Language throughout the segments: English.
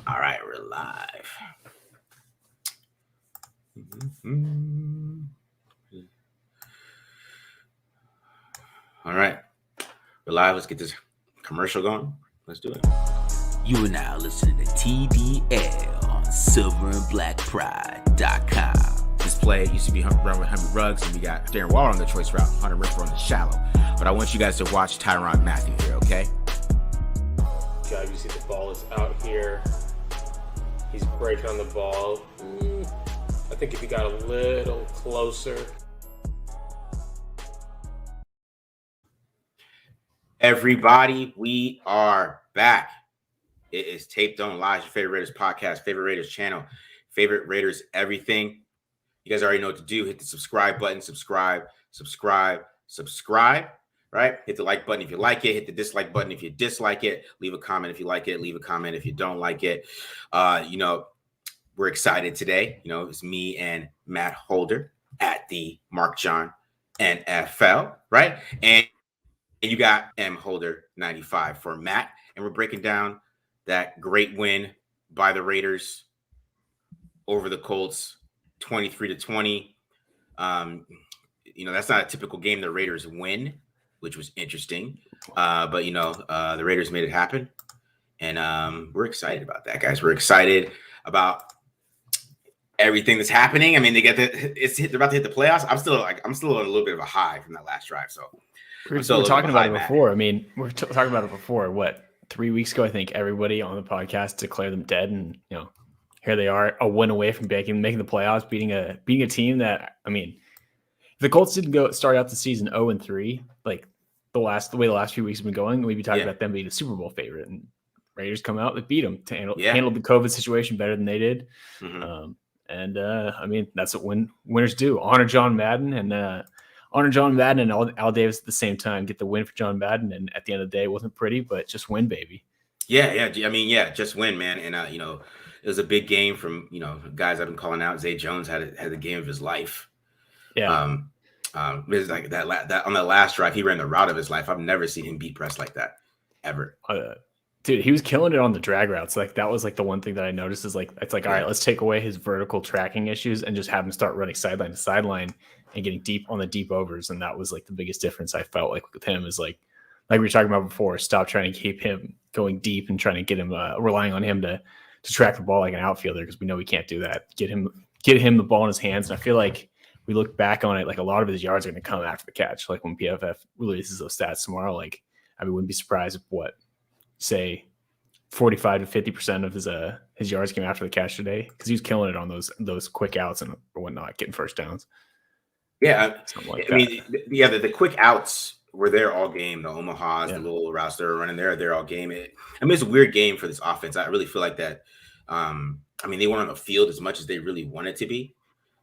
All right, we're live. All right, we're live. Let's get this commercial going. Let's do it. You are now listening to TDL on silverandblackpride.com. This play used to be run with Henry Ruggs, and we got Darren Waller on the choice route, Hunter Ripper on the shallow. But I want you guys to watch Tyrann Mathieu here, okay? You see the ball is out here. He's breaking on the ball. I think if he got a little closer. Everybody, we are back. It is Tape Don't Lie, your favorite Raiders podcast, favorite Raiders channel, favorite Raiders everything. You guys already know what to do. Hit the subscribe button, subscribe, right? Hit the like button if you like it. Hit the dislike button if you dislike it. Leave a comment if you like it. Leave a comment if you don't like it. We're excited today. It's me and Matt Holder at the Mark John NFL, right? And you got M Holder 95 for Matt. And we're breaking down that great win by the Raiders over the Colts, 23-20. That's not a typical game the Raiders win, which was interesting. But the Raiders made it happen. And we're excited about that, guys. We're excited about everything that's happening. I mean, they're about to hit the playoffs. I'm still on a little bit of a high from that last drive. So we're talking about it before. I mean, we're talking about it before. What, 3 weeks ago? I think everybody on the podcast declared them dead, and here they are, a win away from making the playoffs, beating a team that, I mean, if the Colts didn't start out the season 0-3, like the way the last few weeks have been going, we'd be talking about them being a Super Bowl favorite. And Raiders come out, they beat them to handle the COVID situation better than they did. Mm-hmm. I mean, that's what winners do. Honor John Madden and Al Davis at the same time. Get the win for John Madden, and at the end of the day, it wasn't pretty, but just win, baby. Yeah. I mean, just win, man. And it was a big game from guys I've been calling out. Zay Jones had the game of his life. Yeah. It was like that on the last drive, he ran the route of his life. I've never seen him beat press like that ever. Dude, he was killing it on the drag routes. Like that was like the one thing that I noticed is like, it's like, all right, let's take away his vertical tracking issues and just have him start running sideline to sideline and getting deep on the deep overs. And that was like the biggest difference I felt like with him is like we were talking about before, stop trying to keep him going deep and trying to get him, relying on him to track the ball like an outfielder, because we know we can't do that. Get him the ball in his hands. And I feel like we look back on it, like a lot of his yards are going to come after the catch. Like when PFF releases those stats tomorrow, like I wouldn't be surprised if say 45 to 50% of his yards came after the catch today, because he was killing it on those quick outs and whatnot, getting first downs. Yeah, the quick outs were there all game. The Omahas, the little routes they were running there all game. It's a weird game for this offense. I really feel like that. They weren't on the field as much as they really wanted to be.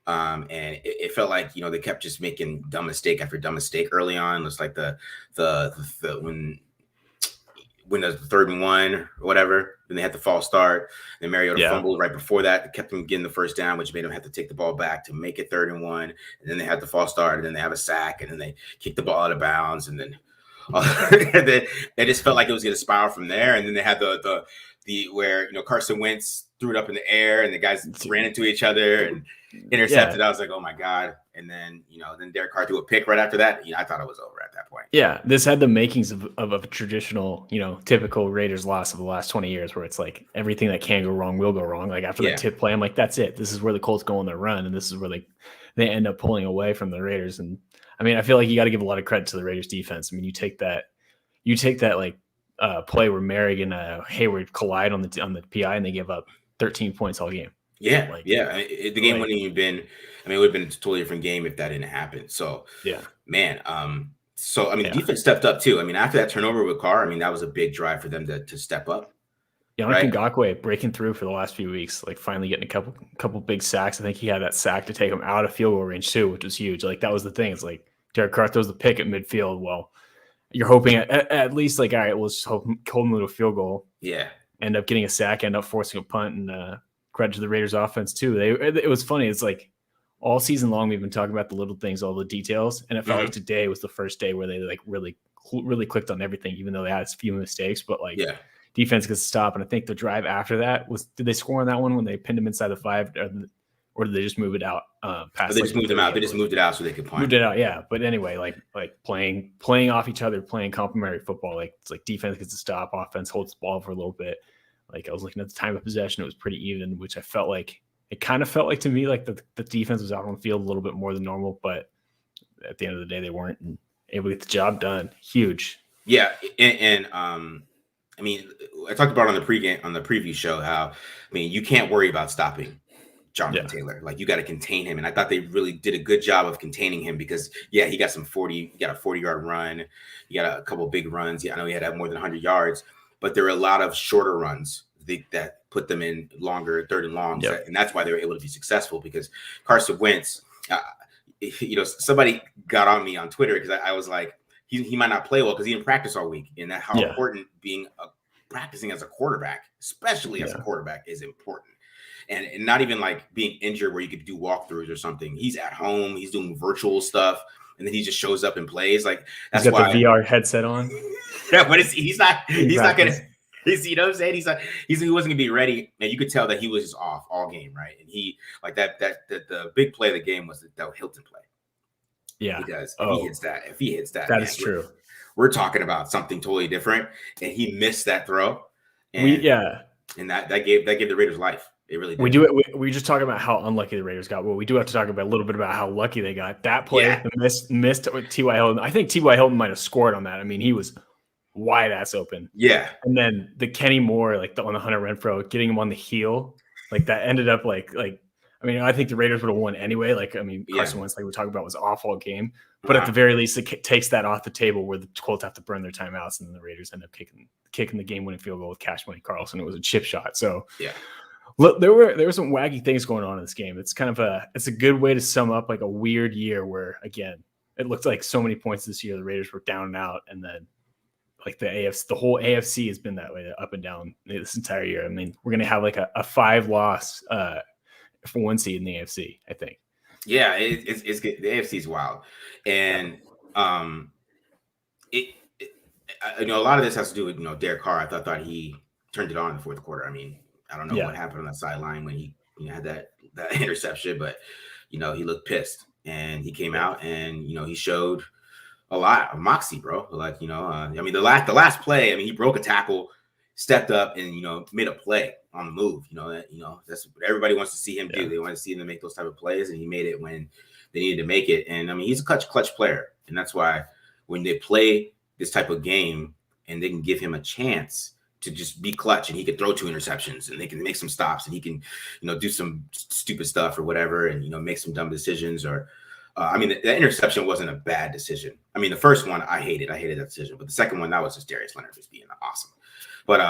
And it felt like they kept just making dumb mistake after dumb mistake early on. It's like the when the 3rd and 1 or whatever, then they had the false start. Then Mariota fumbled right before that. It kept them getting the first down, which made them have to take the ball back to make it 3rd and 1. And then they had the false start, and then they have a sack, and then they kick the ball out of bounds, and then they just felt like it was going to spiral from there. And then they had the where Carson Wentz threw it up in the air, and the guys ran into each other and intercepted. I was like, oh my God. And then, then Derek Carr threw a pick right after that. I thought it was over at that point. Yeah. This had the makings of a traditional, typical Raiders loss of the last 20 years, where it's like everything that can go wrong will go wrong. Like after that tip play, I'm like, that's it. This is where the Colts go on their run. And this is where they end up pulling away from the Raiders. And I mean, I feel like you got to give a lot of credit to the Raiders defense. I mean, you take that like play where Merrick and Hayward collide on the PI, and they give up 13 points all game. Yeah, the game wouldn't even been. It would have been a totally different game if that didn't happen. So man. Defense stepped up too. After that turnover with Carr, that was a big drive for them to step up. Yannick Ngakoue breaking through for the last few weeks, like finally getting a couple big sacks. I think he had that sack to take him out of field goal range too, which was huge. Like that was the thing. It's like Derek Carr throws the pick at midfield. Well, you're hoping at least like, all right, we'll just hold him to a field goal. Yeah. End up getting a sack, end up forcing a punt, and credit to the Raiders offense too. It was funny. It's like all season long we've been talking about the little things, all the details, and it felt like today was the first day where they like really clicked on everything, even though they had a few mistakes. But defense gets a stop. And I think the drive after that did they score on that one when they pinned him inside the 5, or did they just move it out past? They just moved them out. They just moved it out so they could punt. Moved it out, yeah. But anyway, like playing off each other, playing complementary football. Like it's like defense gets a stop, offense holds the ball for a little bit. Like I was looking at the time of possession, it was pretty even, which I felt like it kind of felt like to me like the defense was out on the field a little bit more than normal, but at the end of the day, they weren't able to get the job done. Huge. Yeah, and I mean, I talked about on the preview show how, I mean, you can't worry about stopping Jonathan Taylor. Like, you got to contain him, and I thought they really did a good job of containing him because, yeah, he got a 40-yard run, he got a couple big runs. Yeah, I know he had more than 100 yards, but there were a lot of shorter runs that put them in longer third and longs, and that's why they were able to be successful because Carson Wentz. Somebody got on me on Twitter because I was like, he might not play well because he didn't practice all week, and that how important practicing as a quarterback, especially as a quarterback, is important. And not even like being injured where you could do walkthroughs or something. He's at home, he's doing virtual stuff, and then he just shows up and plays. Like that's he's got the VR headset on. Yeah, but he's not gonna. You know what I'm saying? He wasn't gonna be ready, and you could tell that he was just off all game, right? And he like that the big play of the game was the Hilton play. Yeah, because if he hits that, that is true. We're talking about something totally different, and he missed that throw. And that gave the Raiders life. It really did. We just talking about how unlucky the Raiders got. Well, we do have to talk about a little bit about how lucky they got. That play, the missed with T.Y. Hilton. I think T.Y. Hilton might have scored on that. I mean, he was wide ass open. Yeah. And then the Kenny Moore, on the Hunter Renfrow, getting him on the heel, like that ended up like I mean, I think the Raiders would have won anyway. Carson Wentz, like we talked about, was an awful game. But at the very least, it takes that off the table where the Colts have to burn their timeouts, and then the Raiders end up kicking the game-winning field goal with Cash Money Carlson. It was a chip shot. So look, there were some wacky things going on in this game. It's kind of it's a good way to sum up like a weird year where, again, it looked like so many points this year the Raiders were down and out, and then like the whole AFC has been that way, up and down this entire year. I mean, we're gonna have like a 5-loss for 1 seed in the AFC, I think. Yeah, it's good. The AFC is wild, and a lot of this has to do with Derek Carr. I thought he turned it on in the fourth quarter. I mean, I don't know what happened on that sideline when he had that interception, but he looked pissed, and he came out and he showed a lot of moxie, bro. Like I mean, the last play, I mean, he broke a tackle, stepped up, and made a play on the move. That's what everybody wants to see him do. They want to see him to make those type of plays, and he made it when they needed to make it. And I mean, he's a clutch player, and that's why when they play this type of game and they can give him a chance to just be clutch, and he can throw 2 interceptions, and they can make some stops, and he can do some stupid stuff or whatever, and make some dumb decisions. Or I mean, the interception wasn't a bad decision. I mean, the first one I hated that decision, but the second one, that was just Darius Leonard just being awesome. But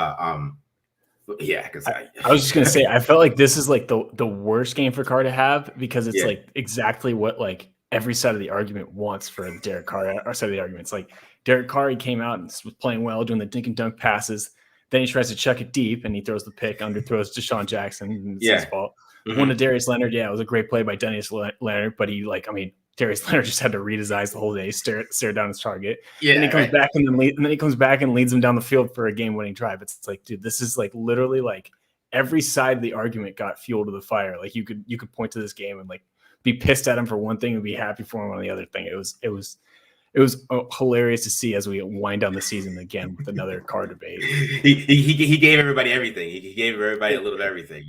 yeah, because I was just gonna say, I felt like this is like the worst game for Carr to have, because it's like exactly what like every side of the argument wants for Derek Carr. Our side of the argument, it's like Derek Carr, he came out and was playing well, doing the dink and dunk passes. Then he tries to chuck it deep, and he throws the pick, underthrows Deshaun Jackson. And it's his fault. Mm-hmm. One to Darius Leonard, it was a great play by Darius Leonard, but Darius Leonard just had to read his eyes the whole day, stare down his target. Yeah, and he comes back and then he comes back and leads him down the field for a game-winning drive. It's like, dude, this is like literally like every side of the argument got fuel to the fire. Like you could point to this game and like be pissed at him for one thing and be happy for him on the other thing. It was hilarious to see as we wind down the season again with another Carr debate. He gave everybody everything. He gave everybody a little of everything,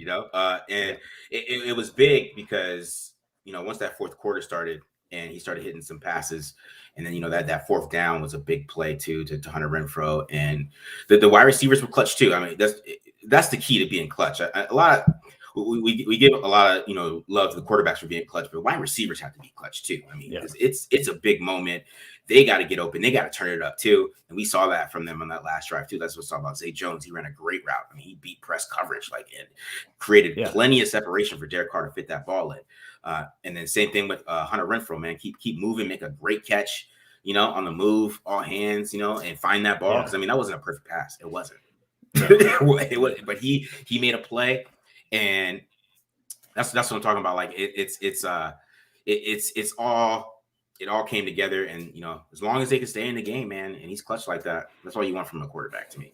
and it was big because once that fourth quarter started, and he started hitting some passes, and then that fourth down was a big play too to Hunter Renfrow, and the wide receivers were clutch too. I mean, that's the key to being clutch. We give a lot of love to the quarterbacks for being clutch, but wide receivers have to be clutch too. I mean, it's a big moment. They got to get open. They got to turn it up too, and we saw that from them on that last drive too. That's what's talking about. Zay Jones, he ran a great route. I mean, he beat press coverage and created plenty of separation for Derek Carr to fit that ball in. And then same thing with Hunter Renfrow, man. Keep moving, make a great catch, on the move, all hands, and find that ball. Because I mean, that wasn't a perfect pass. It wasn't. It was, but he made a play, and that's what I'm talking about. Like it all came together, and as long as they can stay in the game, man, and he's clutch like that, that's all you want from a quarterback to me.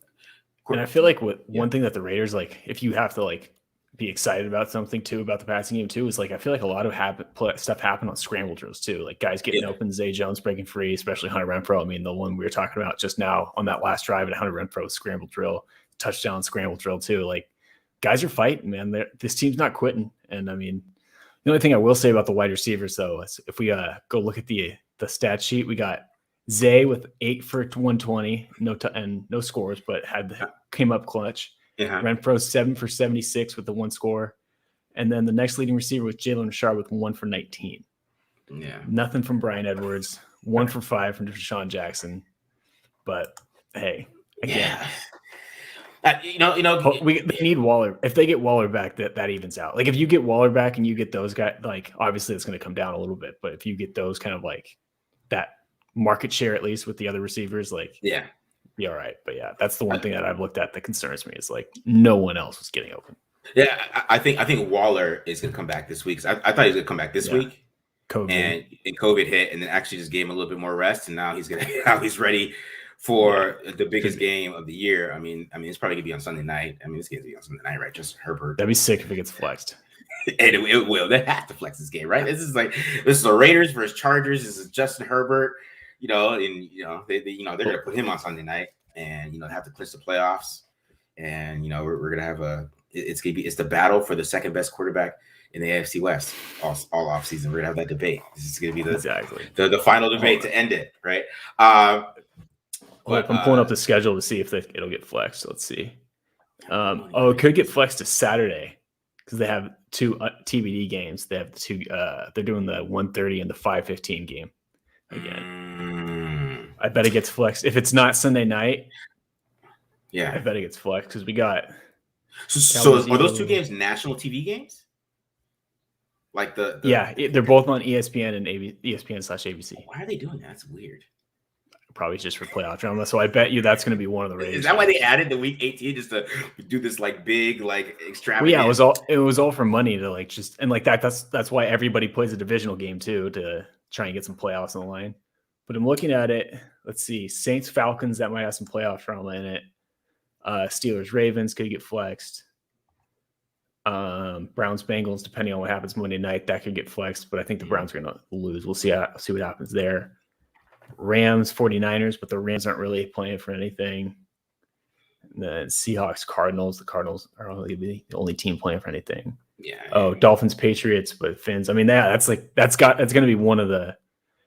And I feel like one thing that the Raiders, like, if you have to like be excited about something too about the passing game too, is like I feel like a lot of stuff happened on scramble drills too, like guys getting open, Zay Jones breaking free, especially Hunter Renfrow. I mean, the one we were talking about just now on that last drive at Hunter Renfrow scramble drill, touchdown scramble drill too. Like guys are fighting, man. This team's not quitting. And I mean, the only thing I will say about the wide receivers though is if we go look at the stat sheet, we got Zay with 8 for 120, no scores, but came up clutch. Yeah. Renfro 7 for 76 with the 1 score. And then the next leading receiver was Jalen Richard with 1 for 19. Yeah. Nothing from Bryan Edwards. 1 for 5 from Deshaun Jackson. But hey, again. They need Waller. If they get Waller back, that evens out. Like if you get Waller back and you get those guys, like obviously it's going to come down a little bit. But if you get those kind of like that market share at least with the other receivers, like be all right. But yeah, that's the one thing that I've looked at that concerns me is like no one else was getting open. Yeah, I think Waller is going to come back this week. I thought he was going to come back this week. COVID. And COVID hit, and then actually just gave him a little bit more rest, and now he's ready for the biggest game of the year. I mean, it's probably gonna be on Sunday night. I mean, this game's gonna be on Sunday night, right? Just Herbert. That'd be sick if it gets flexed. And it will. They have to flex this game, right? This is the Raiders versus Chargers. This is Justin Herbert. They're gonna put him on Sunday night, and have to clinch the playoffs. And we're gonna have it's the battle for the second best quarterback in the AFC West all off season. We're gonna have that debate. This is gonna be the final debate to end it, right? I'm pulling up the schedule to see if it'll get flexed. Let's see. It could get flexed to Saturday because they have 2 TBD games. They have they're doing the 1:30 and the 5:15 game again. I bet it gets flexed. If it's not Sunday night, I bet it gets flexed because we got. So are those 2 games national TV games? Like they're both on ESPN and ESPN/ABC. Why are they doing that? That's weird. Probably just for playoff drama. So I bet you that's going to be one of the Raiders. Is that why they added the week 18 just to do this like big like extravagant? Well, yeah, it was all for money to like just and like that's why everybody plays a divisional game too to try and get some playoffs on the line. But I'm looking at it. Let's see, Saints Falcons that might have some playoff drama in it. Steelers Ravens could get flexed. Browns Bengals, depending on what happens Monday night, that could get flexed. But I think the Browns are going to lose. We'll see what happens there. Rams 49ers, but the Rams aren't really playing for anything. And then Seahawks Cardinals. The Cardinals are only the only team playing for anything. Yeah. Dolphins Patriots, but Finns. I mean, that's going to be one of the.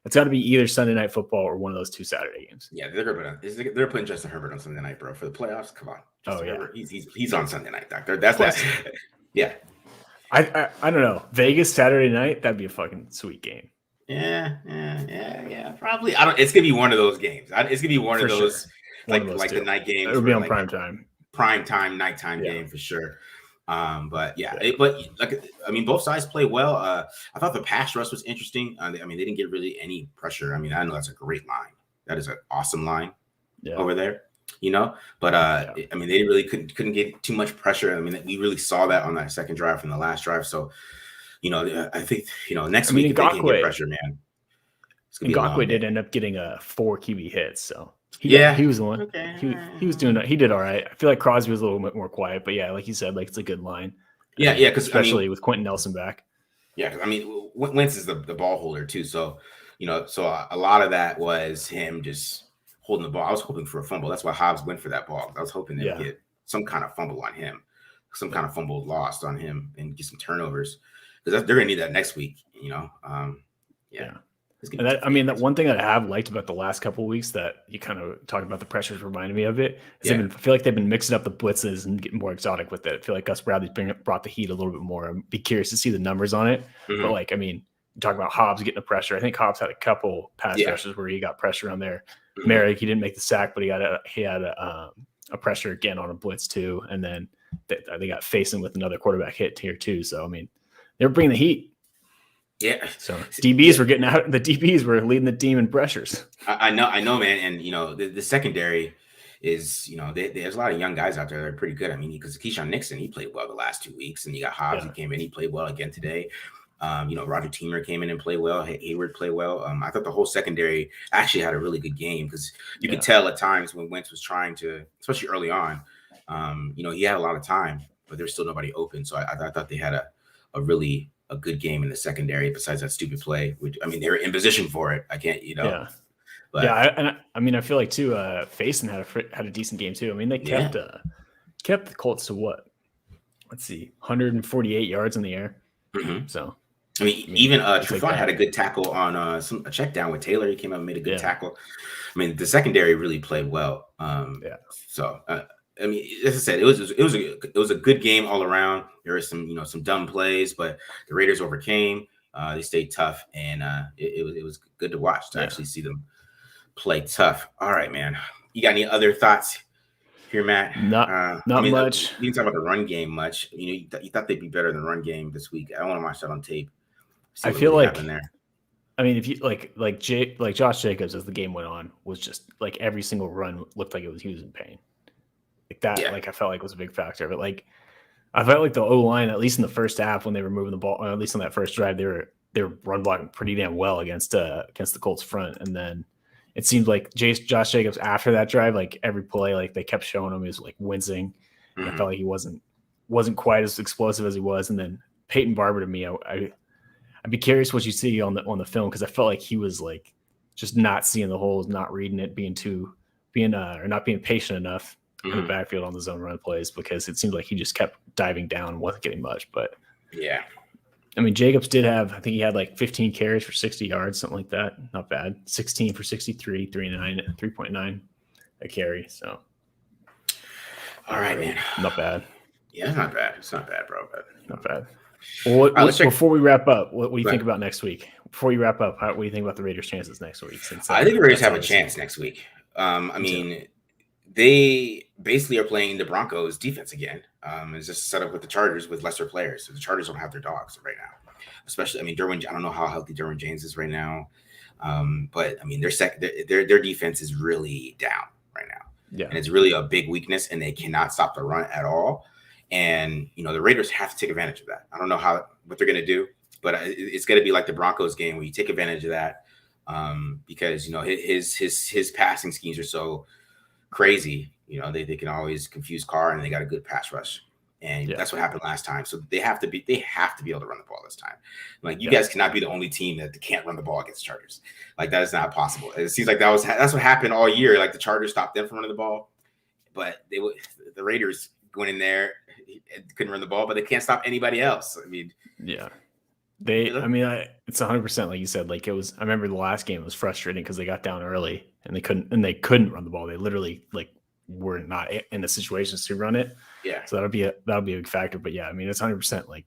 It's got to be either Sunday Night Football or one of those 2 Saturday games. Yeah, they're putting Justin Herbert on Sunday night, bro, for the playoffs. Come on, Justin Herbert. He's on Sunday night, doctor. That's that. Yeah. I don't know. Vegas Saturday night, that'd be a fucking sweet game. Yeah. Probably. It's gonna be one of those games. It's gonna be one of those, like the night games. It'll be on prime time. Prime time, nighttime game for sure. But both sides play well. I thought the pass rush was interesting. They didn't get really any pressure. I mean, I know that's a great line. That is an awesome line over there. But they really couldn't get too much pressure. I mean, we really saw that on that second drive from the last drive. So, I think next week if they can get pressure, man. Ngakoue did end up getting 4 QB hits, so he was the one. Okay. He was doing. He did all right. I feel like Crosby was a little bit more quiet, but like you said, like it's a good line. Yeah, because especially with Quentin Nelson back. Yeah, because Wentz is the ball holder too, so so a lot of that was him just holding the ball. I was hoping for a fumble. That's why Hobbs went for that ball. I was hoping to get some kind of fumble on him, some kind of fumble lost on him, and get some turnovers because they're gonna need that next week. And that one thing that I have liked about the last couple of weeks that you kind of talked about the pressures reminded me of it is I feel like they've been mixing up the blitzes and getting more exotic with it. I feel like Gus Bradley's brought the heat a little bit more. I'd be curious to see the numbers on it. Mm-hmm. But talk about Hobbs getting the pressure. I think Hobbs had a couple pass rushes where he got pressure on there. Mm-hmm. Merrick, he didn't make the sack, but he had a pressure again on a blitz too. And then they got facing with another quarterback hit here too. So, they're bringing the heat. Yeah. So DBs were getting out. The DBs were leading the team in pressures. I know, man. And the secondary is, there's a lot of young guys out there that are pretty good. Because Keyshawn Nixon, he played well the last 2 weeks, and you got Hobbs, he came in, he played well again today. Roger Teamer came in and played well. Hayward played well. I thought the whole secondary actually had a really good game because you could tell at times when Wentz was trying to, especially early on, He had a lot of time, but there's still nobody open. So I thought they had a really good game in the secondary. Besides that stupid play, which they were in position for it. I can't, Yeah. But yeah, I feel like too. Faison had a decent game too. I mean, they kept the Colts to what? Let's see, 148 yards in the air. Mm-hmm. So, even Trufant had a good tackle on a check down with Taylor. He came out and made a good tackle. I mean, the secondary really played well. So, as I said, it was a good game all around. There were some dumb plays, but the Raiders overcame. They stayed tough, and it was good to watch to actually see them play tough. All right, man. You got any other thoughts here, Matt? Not much. You didn't talk about the run game much. You thought they'd be better than the run game this week. I want to watch that on tape. I feel like there. I mean, if you like Josh Jacobs as the game went on was just like every single run looked like he was in pain. Like that, I felt like was a big factor. But like I felt like the O-line, at least in the first half when they were moving the ball, or at least on that first drive, they were run blocking pretty damn well against the Colts front. And then it seemed like Josh Jacobs after that drive, like every play, like they kept showing him he was like wincing. Mm-hmm. I felt like he wasn't quite as explosive as he was. And then Peyton Barber, to me, I'd be curious what you see on the film, because I felt like he was like just not seeing the holes, not reading it, or not being patient enough in the backfield on the zone run plays, because it seemed like he just kept diving down and wasn't getting much. But yeah. I mean, Jacobs did have, I think he had like 15 carries for 60 yards, something like that. Not bad. 16 for 63, 3.9 a carry. So, all right, man. Not bad. Yeah, it's not bad. It's not bad, bro. But not bad. Well, before we wrap up, what do you think about next week? Before you wrap up, what do you think about the Raiders' chances next week? I think the Raiders have a chance next week. They basically are playing the Broncos defense again. It's just set up with the Chargers with lesser players. So the Chargers don't have their dogs right now. Especially, I don't know how healthy Derwin James is right now. But I mean, their defense is really down right now. Yeah. And it's really a big weakness, and they cannot stop the run at all. And the Raiders have to take advantage of that. I don't know what they're going to do, but it's going to be like the Broncos game where you take advantage of that, because his passing schemes are so crazy. They can always confuse Carr, and they got a good pass rush, and that's what happened last time. So they have to be able to run the ball this time. Like you guys cannot be the only team that can't run the ball against the Chargers. Like that is not possible. It seems like that's what happened all year. Like the Chargers stopped them from running the ball, but the Raiders going in there couldn't run the ball, but they can't stop anybody else. I mean, it's 100% like you said. Like it was. I remember the last game was frustrating because they got down early and they couldn't run the ball. They literally were not in the situations to run it. Yeah. So that'll be a big factor. But yeah, I mean, it's 100% like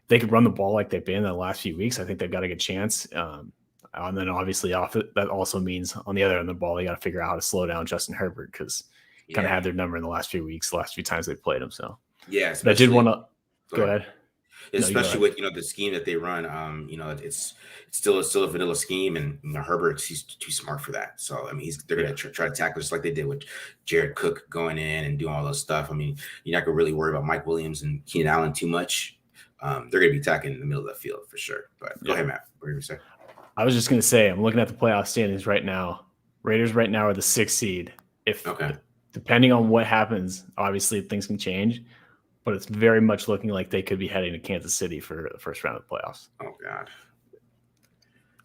they could run the ball like they've been in the last few weeks. I think they've got a good chance. And then obviously that also means on the other end of the ball, they got to figure out how to slow down Justin Herbert, because kind of had their number in the last few weeks, the last few times they played him. So yeah, I did want to go ahead. Especially with the scheme that they run, it's still a vanilla scheme, and Herbert, he's too smart for that. So I mean, they're gonna try to tackle just like they did with Jared Cook going in and doing all those stuff. I mean, you're not gonna really worry about Mike Williams and Keenan Allen too much. They're gonna be attacking in the middle of the field for sure. But go ahead, Matt. What are you gonna say? I was just gonna say, I'm looking at the playoff standings right now. Raiders right now are the 6th seed. Depending on what happens, obviously things can change, but it's very much looking like they could be heading to Kansas City for the first round of the playoffs. Oh God.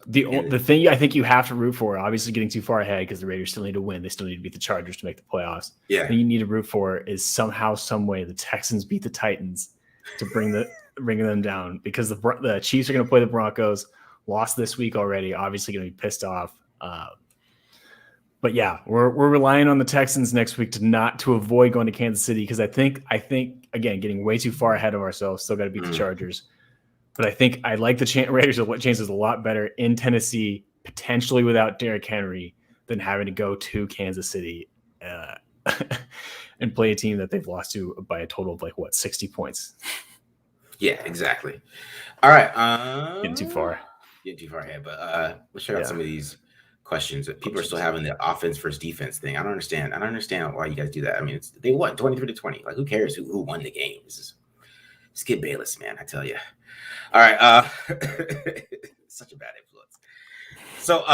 The thing I think you have to root for, obviously getting too far ahead because the Raiders still need to win. They still need to beat the Chargers to make the playoffs. Yeah. The thing you need to root for is somehow, some way, the Texans beat the Titans to bring them down, because the Chiefs are going to play the Broncos. Lost this week already. Obviously going to be pissed off. But yeah, we're relying on the Texans next week to avoid going to Kansas City, because I think again, getting way too far ahead of ourselves. Still got to beat the Chargers, but I think I like the Raiders' chances a lot better in Tennessee, potentially without Derrick Henry, than having to go to Kansas City and play a team that they've lost to by a total of 60 points. Yeah, exactly. All right, getting too far ahead, but let's check out some of these questions that people are still having the offense versus defense thing. I don't understand why you guys do that. I mean, they won 23-20. Like, who cares who won the game? This is Skip Bayless, man. I tell you. All right, such a bad influence. So,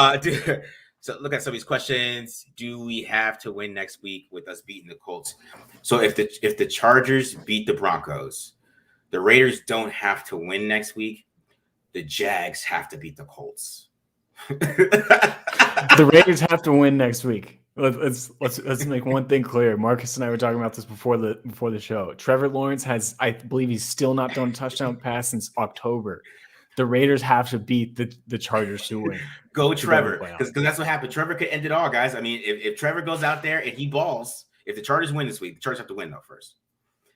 So look at some of these questions. Do we have to win next week with us beating the Colts? So if the Chargers beat the Broncos, the Raiders don't have to win next week. The Jags have to beat the Colts. The Raiders have to win next week. Let's make one thing clear. Marcus and I were talking about this before the show. Trevor Lawrence has, I believe, he's still not thrown a touchdown pass since October. The Raiders have to beat the Chargers to win. Go Trevor, because that's what happened. Trevor could end it all, guys. I mean, if Trevor goes out there and he balls, if the Chargers win this week, the Chargers have to win though first.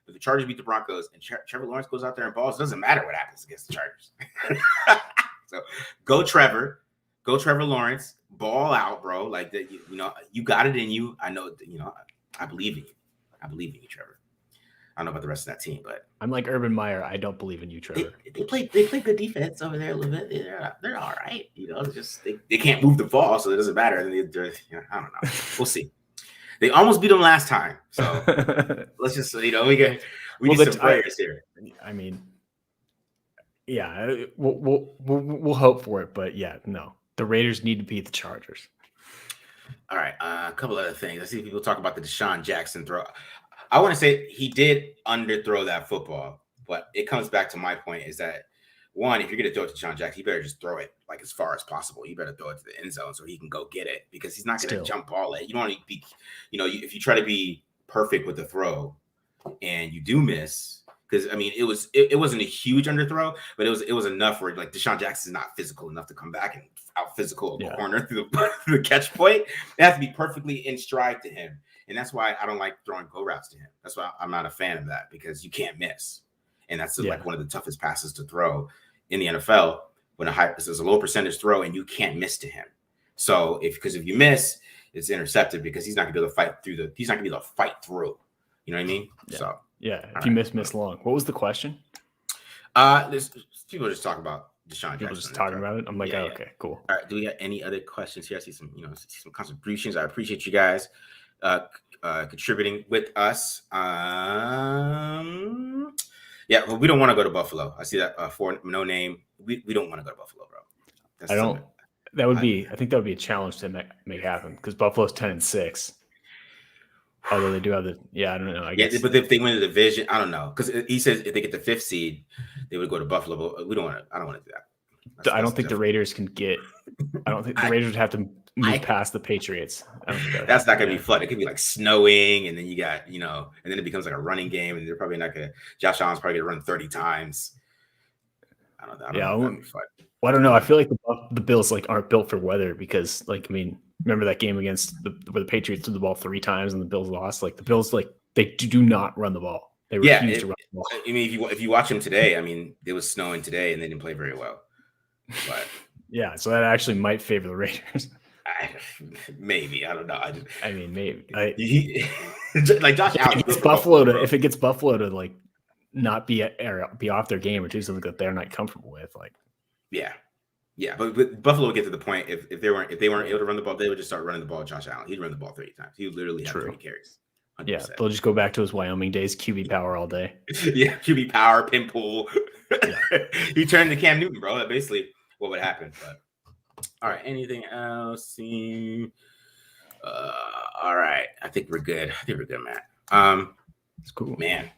If the Chargers beat the Broncos and Trevor Lawrence goes out there and balls, it doesn't matter what happens against the Chargers. So go Trevor Lawrence, ball out, bro. Like that, you got it in you. I know, I believe in you. I believe in you, Trevor. I don't know about the rest of that team, but I'm like Urban Meyer. I don't believe in you, Trevor. They play good defense over there a little bit. They're all right. It's just they can't move the ball, so it doesn't matter. I don't know. We'll see. They almost beat them last time, so let's just we need some players here. I mean, yeah, we'll hope for it, but yeah, no, the Raiders need to beat the Chargers. All right, a couple other things. I see people talk about the Deshaun Jackson throw. I want to say he did underthrow that football, but it comes back to my point is that, one, if you're going to throw it to Deshaun Jackson, you better just throw it like as far as possible. You better throw it to the end zone so he can go get it because he's not going to jump ball it. You don't want to be, if you try to be perfect with the throw and you do miss, because I mean it wasn't a huge underthrow, but it was enough where like Deshaun Jackson's not physical enough to come back and out physical the corner through the catch point. It has to be perfectly in stride to him. And that's why I don't like throwing go routes to him. That's why I'm not a fan of that because you can't miss. And that's like one of the toughest passes to throw in the NFL when there's a low percentage throw and you can't miss to him. So if you miss, it's intercepted because he's not gonna be able to fight through he's not gonna be able to fight through. You know what I mean? Yeah. So if you miss long. What was the question? There's people just talk about Deshaun Jackson. People just talking about it. I'm like, okay, cool. All right. Do we got any other questions here? I see some contributions. I appreciate you guys contributing with us. Yeah, but we don't want to go to Buffalo. I see that for no name. We don't want to go to Buffalo, bro. I think that would be a challenge to make happen because Buffalo's 10-6. Although they do have I don't know. I guess. But if they win the division, I don't know. Because he says if they get the 5th seed, they would go to Buffalo. But we don't want to. I don't want to do that. I don't think the Raiders can get. I don't think the Raiders would have to move past the Patriots. That's not going to be fun. It could be like snowing, and then you got and then it becomes like a running game, and they're probably not going to. Josh Allen's probably going to run 30 times. I don't know. That'd be fun. Well, I don't know. I feel like the Bills aren't built for weather because remember that game against where the Patriots threw the ball 3 times and the Bills lost? Like the Bills, they do not run the ball. They refuse to run the ball. I mean, if you watch them today, I mean, it was snowing today and they didn't play very well. But yeah, so that actually might favor the Raiders. Maybe, I don't know. Maybe. Like Josh Allen. If it gets Buffalo to not be off their game or do something that they're not comfortable with, Yeah, but Buffalo would get to the point if they weren't able to run the ball, they would just start running the ball at Josh Allen. He'd run the ball 30 times. He would literally have 30 carries. 100%. Yeah, they'll just go back to his Wyoming days, QB power all day. Yeah, QB power, pin pull. He turned to Cam Newton, bro. That's basically what would happen. But all right, anything else? All right, I think we're good. Matt. It's cool, man.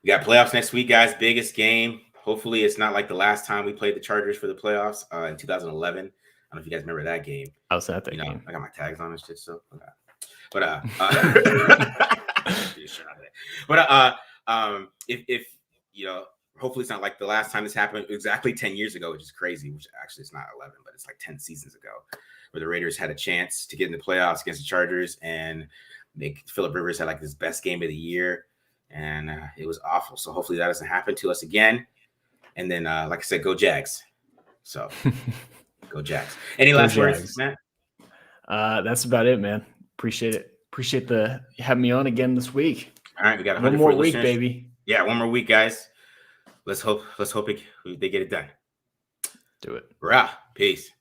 We got playoffs next week, guys. Biggest game. Hopefully, it's not like the last time we played the Chargers for the playoffs in 2011. I don't know if you guys remember that game. I was at that game. I got my tags on and shit still. But if hopefully it's not like the last time this happened exactly 10 years ago, which is crazy. Which actually it's not 11, but it's like 10 seasons ago, where the Raiders had a chance to get in the playoffs against the Chargers, and Phillip Rivers had like his best game of the year, and it was awful. So hopefully that doesn't happen to us again. And then, like I said, go Jags. So, go Jags. Any last words, Matt? That's about it, man. Appreciate it. Appreciate having me on again this week. All right, we got one more week, baby. Yeah, one more week, guys. Let's hope they get it done. Do it. Rah. Peace.